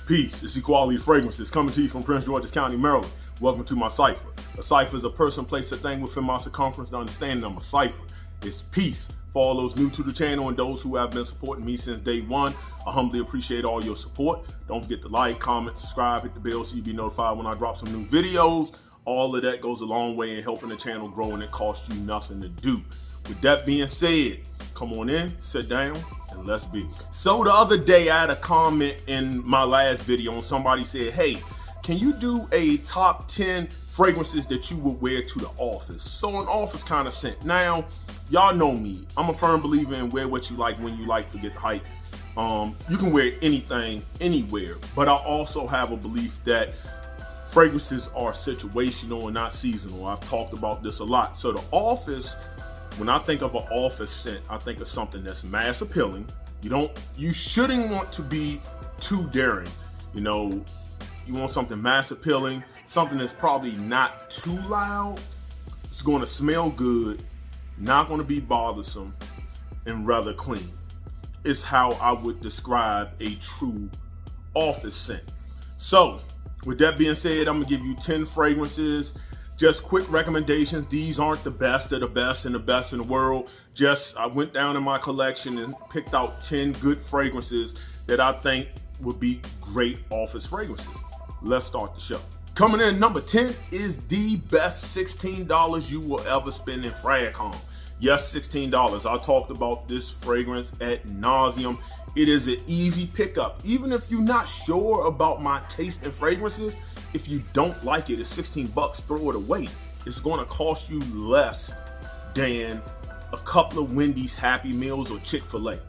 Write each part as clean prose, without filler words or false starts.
Peace, it's Equality Fragrances coming to you from Prince George's County, Maryland. Welcome to my cipher. A cipher is a person, place, a thing within my circumference. The understanding of a cipher is peace. For all those new to the channel and those who have been supporting me since day one, I humbly appreciate all your support. Don't forget to like, comment, subscribe, hit the bell so you'll be notified when I drop some new videos. All of that goes a long way in helping the channel grow, and it costs you nothing to do. With that being said, come on in, sit down, and let's be. So the other day I had a comment in my last video and somebody said, hey, can you do a top 10 fragrances that you would wear to the office? So an office kind of scent. Now, y'all know me. I'm a firm believer in wear what you like, when you like, forget the hype. You can wear anything, anywhere. But I also have a belief that fragrances are situational and not seasonal. I've talked about this a lot. So the office, when I think of an office scent, I think of something that's mass appealing. You shouldn't want to be too daring. You know, you want something mass appealing, something that's probably not too loud. It's going to smell good, not going to be bothersome, and rather clean. It's how I would describe a true office scent. So with that being said, I'm gonna give you 10 fragrances. Just quick recommendations. These aren't the best of the best and the best in the world. I went down in my collection and picked out 10 good fragrances that I think would be great office fragrances. Let's start the show. Coming in number 10 is the best $16 you will ever spend in Franck. Yes, $16. I talked about this fragrance ad nauseum. It is an easy pickup. Even if you're not sure about my taste in fragrances, if you don't like it, it's 16 bucks, throw it away. It's gonna cost you less than a couple of Wendy's Happy Meals or Chick-fil-A.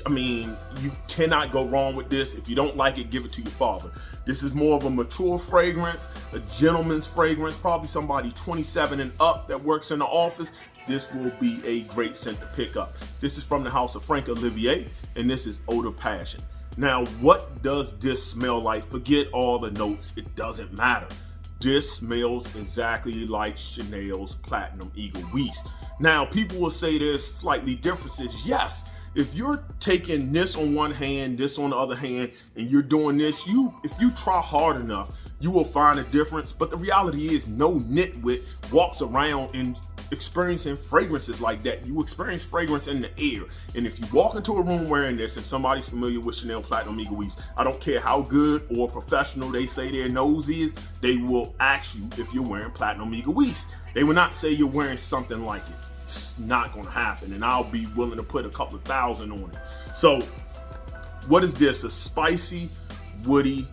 I mean, you cannot go wrong with this. If you don't like it, give it to your father. This is more of a mature fragrance, a gentleman's fragrance, probably somebody 27 and up that works in the office. This will be a great scent to pick up. This is from the house of Franck Olivier, and this is Eau de Passion. Now, what does this smell like? Forget all the notes, it doesn't matter. This smells exactly like Chanel's Platinum Eagle Weiss. Now, people will say there's slightly differences. Yes, if you're taking this on one hand, this on the other hand, and you're doing this, if you try hard enough, you will find a difference. But the reality is no nitwit walks around and experiencing fragrances like that. You experience fragrance in the air. And if you walk into a room wearing this and somebody's familiar with Chanel Platinum Eagle Weiss, I don't care how good or professional they say their nose is, they will ask you if you're wearing Platinum Eagle Weiss. They will not say you're wearing something like it. It's not gonna happen, and I'll be willing to put a couple of thousand on it. So what is this? A spicy, woody,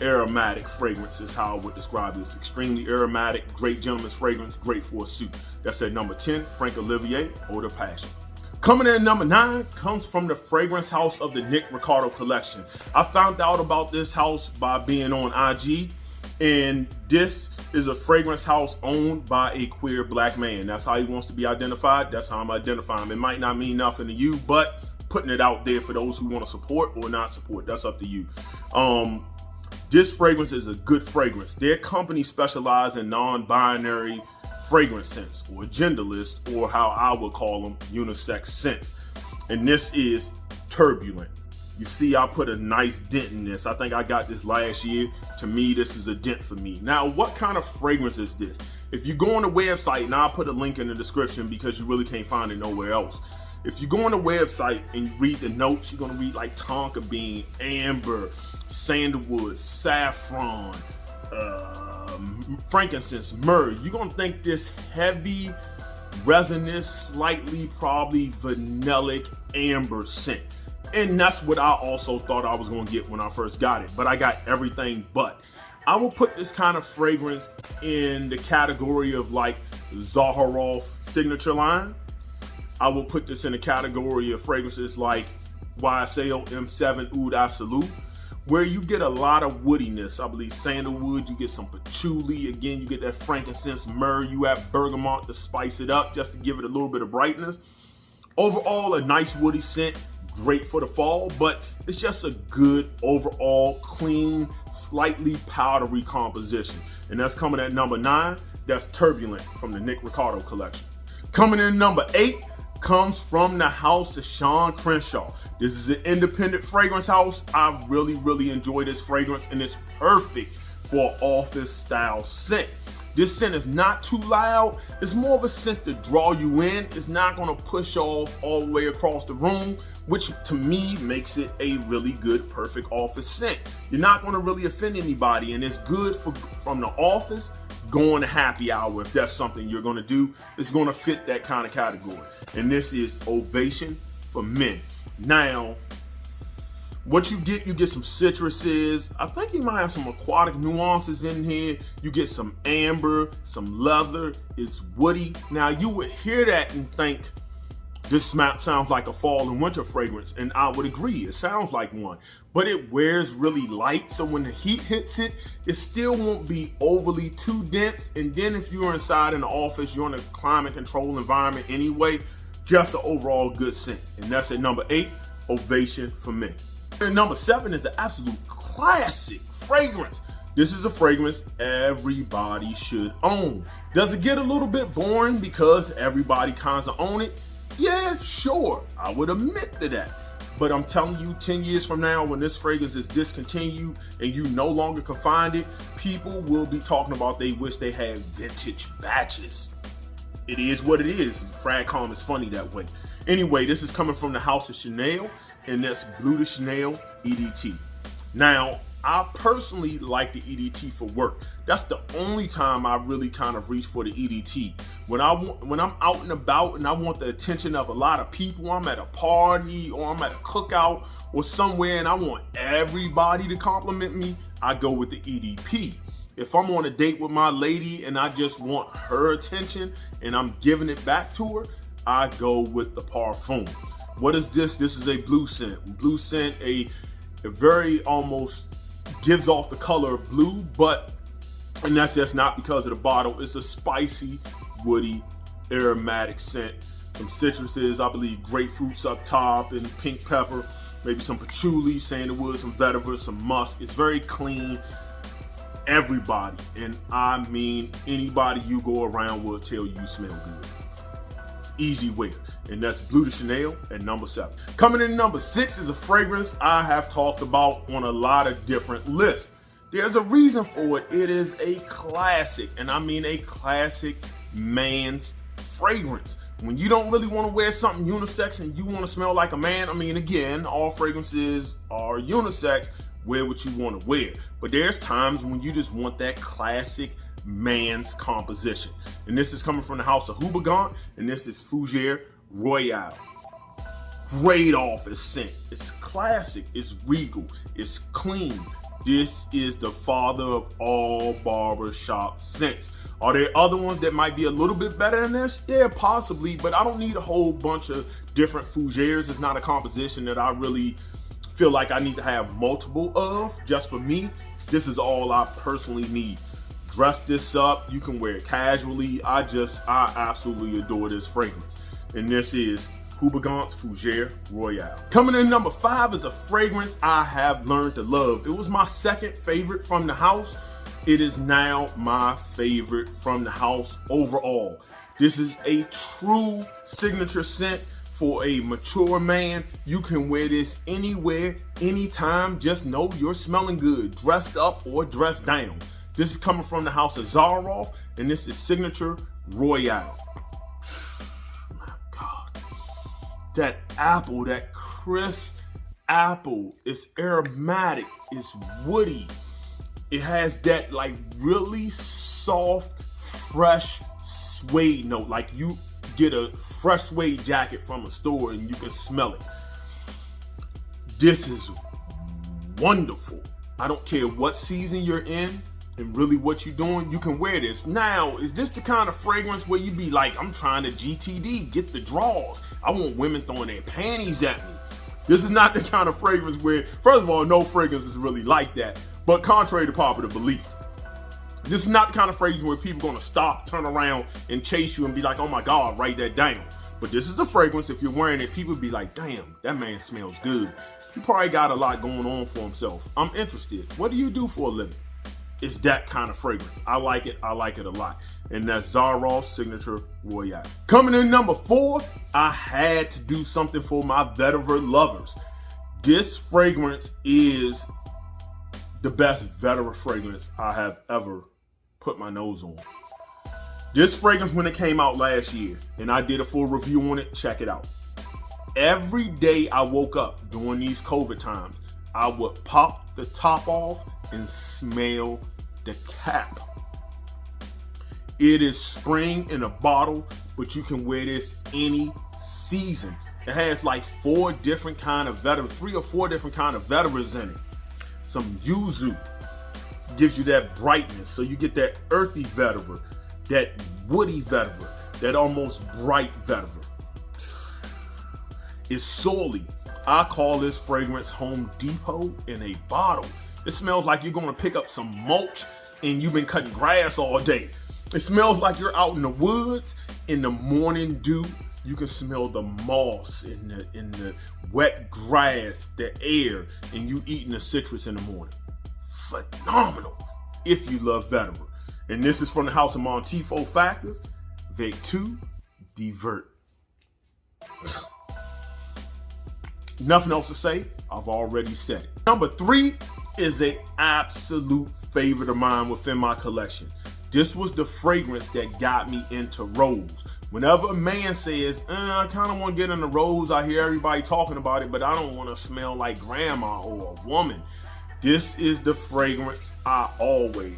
aromatic fragrance is how I would describe this. Extremely aromatic, great gentleman's fragrance, great for a suit. That's at number 10, Franck Olivier, Eau de Passion. Coming in at number 9 comes from the fragrance house of the Riccardo collection. I found out about this house by being on IG, and this is a fragrance house owned by a queer black man. That's how he wants to be identified. That's how I'm identifying him. It might not mean nothing to you, but putting it out there for those who want to support or not support, that's up to you. This fragrance is a good fragrance. Their company specializes in non-binary fragrance scents, or genderless, or how I would call them, unisex scents. And this is Turbulent. You see, I put a nice dent in this. I think I got this last year. To me, this is a dent for me. Now, what kind of fragrance is this? If you go on the website, and I'll put a link in the description because you really can't find it nowhere else. If you go on the website and you read the notes, you're gonna read like tonka bean, amber, sandalwood, saffron, frankincense, myrrh. You're gonna think this heavy, resinous, slightly probably vanillic amber scent. And that's what I also thought I was gonna get when I first got it, but I got everything but. I will put this kind of fragrance in the category of like Zaharoff signature line. I will put this in the category of fragrances like YSL M7 Oud Absolute, where you get a lot of woodiness. I believe sandalwood, you get some patchouli, again, you get that frankincense, myrrh, you have bergamot to spice it up just to give it a little bit of brightness. Overall, a nice woody scent, great for the fall, but it's just a good overall clean, slightly powdery composition. And that's coming at number 9, that's Turbulent from the Riccardo collection. Coming in number 8 comes from the house of Shawn Crenshaw. This is an independent fragrance house. I really enjoy this fragrance, and it's perfect for an office style scent. This scent is not too loud. It's more of a scent to draw you in. It's not gonna push off all the way across the room, which to me makes it a really good, perfect office scent. You're not gonna really offend anybody, and it's good for from the office going to happy hour. If that's something you're gonna do, it's gonna fit that kind of category. And this is Ovation for men. Now, what you get some citruses. I think you might have some aquatic nuances in here. You get some amber, some leather. It's woody. Now, you would hear that and think this sounds like a fall and winter fragrance, and I would agree, it sounds like one. But it wears really light, so when the heat hits it, it still won't be overly too dense. And then if you're inside in the office, you're in a climate control environment anyway, just an overall good scent. And that's at number 8, Ovation for men. And number 7 is an absolute classic fragrance. This is a fragrance everybody should own. Does it get a little bit boring because everybody kind of own it? Yeah, sure, I would admit to that. But I'm telling you, 10 years from now, when this fragrance is discontinued and you no longer can find it, people will be talking about they wish they had vintage batches. It is what it is. Fragcom is funny that way. Anyway, this is coming from the house of Chanel, and that's Bleu de Chanel EDT. Now, I personally like the EDT for work. That's the only time I really kind of reach for the EDT. When I'm out and about and I want the attention of a lot of people, I'm at a party or I'm at a cookout or somewhere and I want everybody to compliment me, I go with the EDP. If I'm on a date with my lady and I just want her attention and I'm giving it back to her, I go with the Parfum. What is this? This is a blue scent. Blue scent, a very almost gives off the color of blue, and that's just not because of the bottle. It's a spicy, woody, aromatic scent. Some citruses, I believe grapefruits up top and pink pepper, maybe some patchouli, sandalwood, some vetiver, some musk. It's very clean. Everybody, and I mean anybody you go around will tell you smell good. It's easy wear. And that's Bleu de Chanel at number 7. Coming in number 6 is a fragrance I have talked about on a lot of different lists. There's a reason for it. It is a classic, and I mean a classic man's fragrance. When you don't really want to wear something unisex and you want to smell like a man, I mean, again, all fragrances are unisex. Wear what you want to wear. But there's times when you just want that classic man's composition. And this is coming from the house of Houbigant, and this is Fougere Royale. Great office scent. It's classic, it's regal, it's clean. This is the father of all barbershop scents. Are there other ones that might be a little bit better than this? Yeah, possibly, but I don't need a whole bunch of different Fougeres. It's not a composition that I really feel like I need to have multiple of. Just for me, this is all I personally need. Dress this up, you can wear it casually. I absolutely adore this fragrance. And this is Houbigant's Fougere Royale. Coming in number 5 is a fragrance I have learned to love. It was my second favorite from the house. It is now my favorite from the house overall. This is a true signature scent for a mature man. You can wear this anywhere, anytime. Just know you're smelling good, dressed up or dressed down. This is coming from the house of Zaharoff, and this is Signature Royale. That apple, that crisp apple, it's aromatic, it's woody. It has that like really soft, fresh suede note. Like you get a fresh suede jacket from a store and you can smell it. This is wonderful. I don't care what season you're in and really what you're doing, you can wear this. Now, is this the kind of fragrance where you be like, I'm trying to GTD, get the draws. I want women throwing their panties at me. This is not the kind of fragrance where, first of all, no fragrance is really like that. But contrary to popular belief, this is not the kind of fragrance where people are gonna stop, turn around, and chase you and be like, oh my God, write that down. But this is the fragrance, if you're wearing it, people be like, damn, that man smells good. He probably got a lot going on for himself. I'm interested. What do you do for a living? it's that kind of fragrance. I like it a lot. And that's Zaharoff Signature Royale. Coming in number 4, I had to do something for my vetiver lovers. This fragrance is the best vetiver fragrance I have ever put my nose on. This fragrance, when it came out last year, and I did a full review on it, check it out. Every day I woke up during these COVID times, I would pop the top off and smell the cap. It is spring in a bottle, but you can wear this any season. It has like 4 different kind of vetiver, 3 or 4 different kind of vetivers in it. Some yuzu gives you that brightness, so you get that earthy vetiver, that woody vetiver, that almost bright vetiver. It's sorely. I call this fragrance Home Depot in a bottle. It smells like you're gonna pick up some mulch and you've been cutting grass all day. It smells like you're out in the woods in the morning dew. You can smell the moss in the wet grass, the air, and you eating the citrus in the morning. Phenomenal if you love vetiver. And this is from the house of Motif Olfactif, Vetu, Vert. Nothing else to say. I've already said it. Number 3 is an absolute favorite of mine within my collection. This was the fragrance that got me into rose. Whenever a man says, I kind of want to get into rose, I hear everybody talking about it, but I don't want to smell like grandma or a woman. This is the fragrance I always,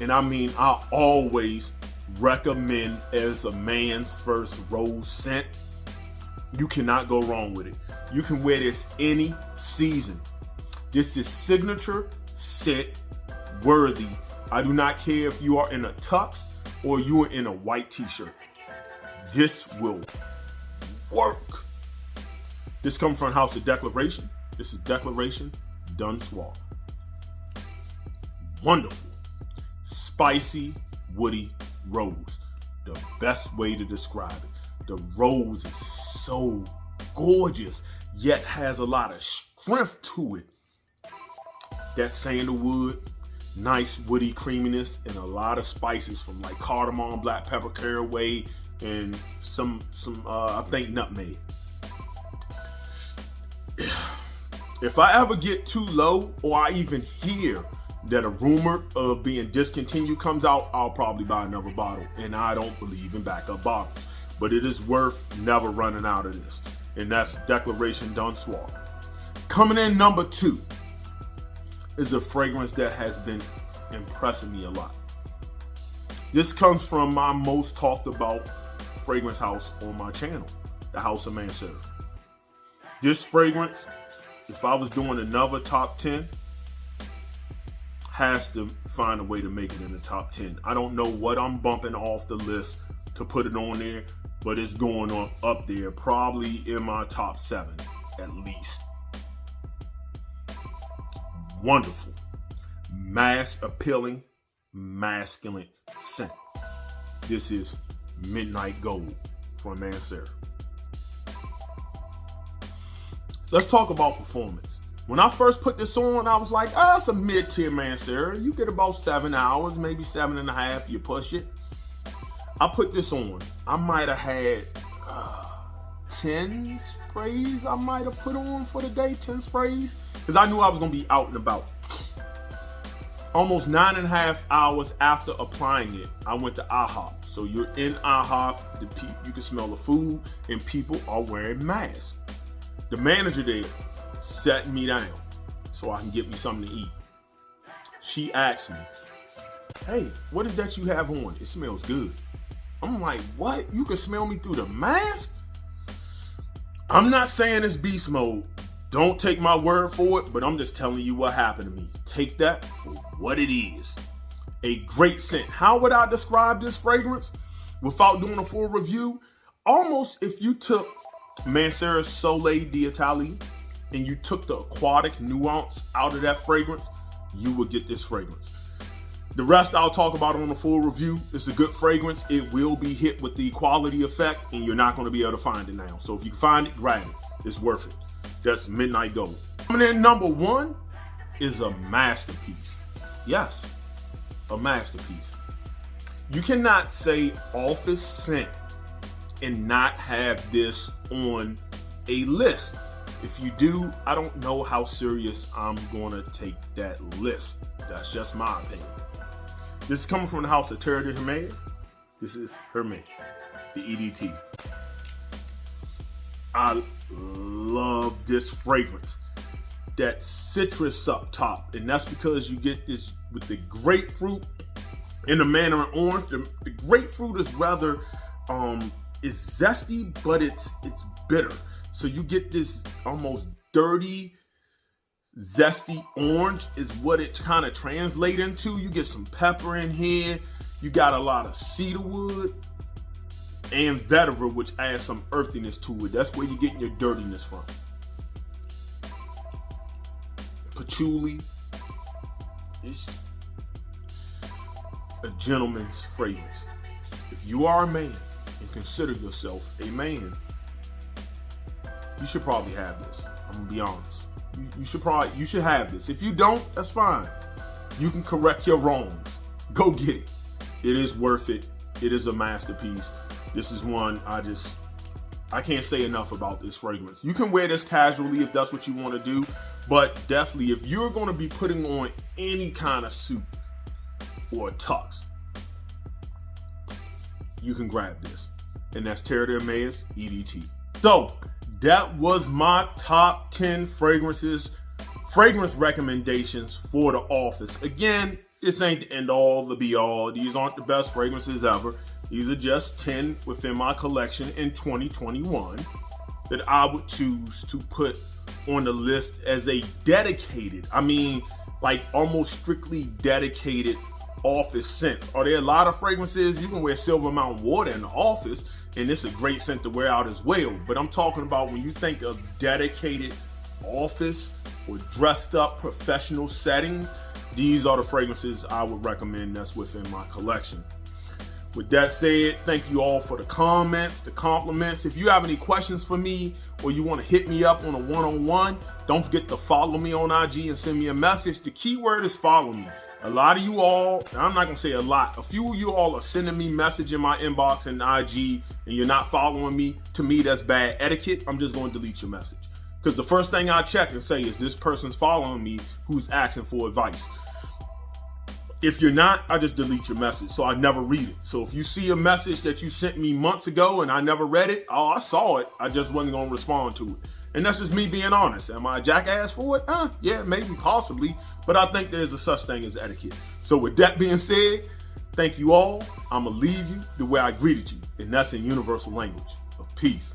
and I mean I always recommend as a man's first rose scent. You cannot go wrong with it. You can wear this any season. This is signature scent worthy. I do not care if you are in a tux or you are in a white t-shirt. This will work. This comes from House of Declaration. This is Declaration done Soir. Wonderful. Spicy, woody rose. The best way to describe it. The rose is so gorgeous, yet has a lot of strength to it. That sandalwood, nice woody creaminess, and a lot of spices from like cardamom, black pepper, caraway, and some I think nutmeg. If I ever get too low, or I even hear that a rumor of being discontinued comes out, I'll probably buy another bottle. And I don't believe in backup bottles, but it is worth never running out of this. And that's Declaration done Soir. Coming in number 2 is a fragrance that has been impressing me a lot. This comes from my most talked about fragrance house on my channel, the House of Mancera. This fragrance, if I was doing another top 10, has to find a way to make it in the top 10. I don't know what I'm bumping off the list to put it on there, but it's going on up there, probably in my top 7 at least. Wonderful, mass appealing, masculine scent. This is Midnight Gold from Mancera. Let's talk about performance. When I first put this on, I was like, it's a mid-tier Mancera. You get about 7 hours, maybe 7.5, you push it. I put this on. I might have had 10 sprays I might have put on for the day, 10 sprays. Because I knew I was going to be out and about. Almost 9.5 hours after applying it, I went to IHOP. So you're in IHOP, you can smell the food, and people are wearing masks. The manager there sat me down so I can get me something to eat. She asked me, hey, what is that you have on? It smells good. I'm like, what? You can smell me through the mask? I'm not saying it's beast mode. Don't take my word for it, but I'm just telling you what happened to me. Take that for what it is. A great scent. How would I describe this fragrance without doing a full review? Almost if you took Mancera Soleil d'Italie and you took the aquatic nuance out of that fragrance, you would get this fragrance. The rest I'll talk about on the full review. It's a good fragrance. It will be hit with the quality effect, and you're not going to be able to find it now. So if you can find it, grab it. It's worth it. That's Midnight Gold. Coming in number 1 is a masterpiece. Yes, a masterpiece. You cannot say office scent and not have this on a list. If you do, I don't know how serious I'm gonna take that list. That's just my opinion. This is coming from the house of Terre de Hermes. This is Hermes, the EDT. I love this fragrance. That citrus up top, and that's because you get this with the grapefruit and the mandarin orange. The grapefruit is rather it's zesty, but it's bitter. So you get this almost dirty, zesty orange is what it kind of translates into. You get some pepper in here. You got a lot of cedarwood and vetiver, which adds some earthiness to it. That's where you're getting your dirtiness from. Patchouli is a gentleman's fragrance. If you are a man and consider yourself a man, you should probably have this. I'm gonna be honest. You should have this. If you don't, that's fine. You can correct your wrongs. Go get it. It is worth it. It is a masterpiece. This is one I can't say enough about this fragrance. You can wear this casually if that's what you want to do, but definitely if you're going to be putting on any kind of suit or tux, you can grab this. And that's Terre de Hermes EDT. So that was my top 10 fragrance recommendations for the office. Again, this ain't the end all, the be all. These aren't the best fragrances ever. These are just 10 within my collection in 2021 that I would choose to put on the list as a dedicated, like almost strictly dedicated office scents. Are there a lot of fragrances? You can wear Silver Mountain Water in the office, and it's a great scent to wear out as well. But I'm talking about when you think of dedicated office or dressed up professional settings, these are the fragrances I would recommend that's within my collection. With that said, thank you all for the comments, the compliments. If you have any questions for me or you want to hit me up on a one-on-one, don't forget to follow me on IG and send me a message. The keyword is follow me. A lot of you all, I'm not going to say a lot, a few of you all are sending me message in my inbox and IG and you're not following me. To me, that's bad etiquette. I'm just going to delete your message. Because the first thing I check and say is this person's following me who's asking for advice. If you're not, I just delete your message, so I never read it. So if you see a message that you sent me months ago and I never read it, oh, I saw it, I just wasn't gonna respond to it. And that's just me being honest. Am I a jackass for it? Yeah, maybe, possibly, but I think there's a such thing as etiquette. So with that being said, thank you all. I'm gonna leave you the way I greeted you, and that's in universal language of peace.